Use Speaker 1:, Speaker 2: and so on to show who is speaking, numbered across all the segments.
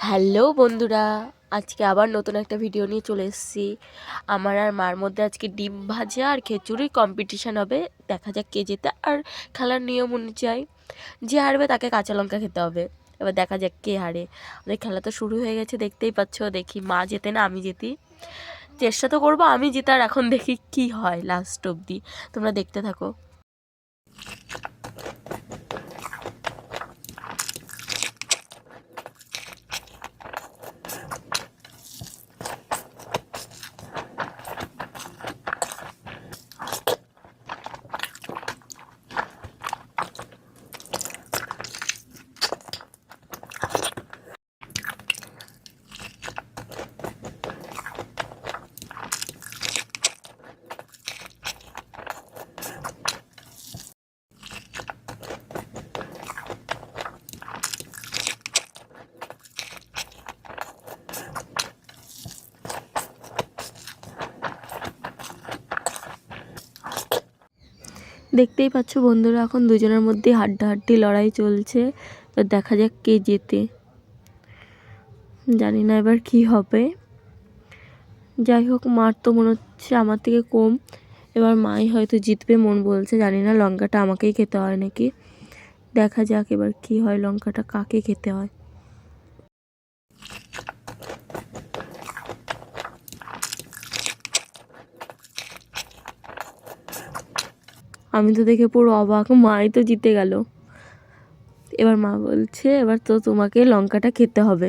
Speaker 1: Hello বন্ধুরা, আজকে আবার নতুন একটা ভিডিও নিয়ে চলে এসেছি। আমার আর মার মধ্যে আজকে ডিম ভাজা আর খিচুড়ি কম্পিটিশান হবে। দেখা যাক কে জেতে। আর খেলার নিয়ম অনুযায়ী যে হারবে তাকে কাঁচা লঙ্কা খেতে হবে। এবার দেখা যাক কে হারে। আমাদের খেলা তো শুরু হয়ে গেছে, দেখতেই পাচ্ছ। দেখি মা জেতে না আমি জেতি। চেষ্টা তো করবো আমি জেতার, এখন দেখি কি হয় লাস্ট অবধি। তোমরা দেখতে থাকো। দেখতেই পাচ্ছ বন্ধুরা, এখন দুজনের মধ্যে হাড্ডাহাড্ডি লড়াই চলছে। এবার দেখা যাক কে জেতে। জানি না এবার কি হবে। যাই হোক, মার তো মনে হচ্ছে আমার থেকে কম। এবার মাই হয়তো জিতবে মন বলছে। জানি না লঙ্কাটা আমাকেই খেতে হয় নাকি। দেখা যাক এবার কি হয়, লঙ্কাটা কাকে খেতে হয়। আমি তো দেখে পুরো অবাক, মাই তো জিতে গেল। এবার মা বলছে এবার তো তোমাকে লঙ্কাটা খেতে হবে।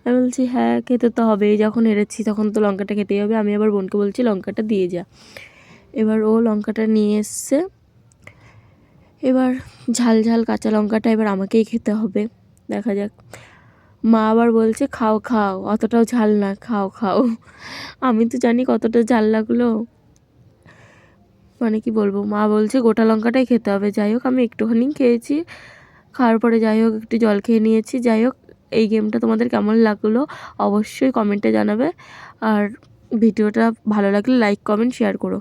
Speaker 1: আমি বলছি হ্যাঁ, খেতে তো হবেই, যখন হেরেছি তখন তো লঙ্কাটা খেতেই হবে। আমি আবার বোনকে বলছি লঙ্কাটা দিয়ে যা। এবার ও লঙ্কাটা নিয়ে এসছে। এবার ঝাল ঝাল কাঁচা লঙ্কাটা এবার আমাকেই খেতে হবে। দেখা যাক। মা আবার বলছে খাও খাও, অতটাও ঝাল না, খাও খাও। আমি তো জানি কতটা ঝাল লাগলো, মানে কি বলবো। মা বলছে গোটা লঙ্কাটাই খেতে হবে। যাই হোক, আমি একটুখানি খেয়েছি। খাওয়ার পরে যাই হোক একটু জল খেয়ে নিয়েছি। যাই হোক, এই গেমটা তোমাদের কেমন লাগলো অবশ্যই কমেন্টে জানাবে। আর ভিডিওটা ভালো লাগলে লাইক কমেন্ট শেয়ার করো।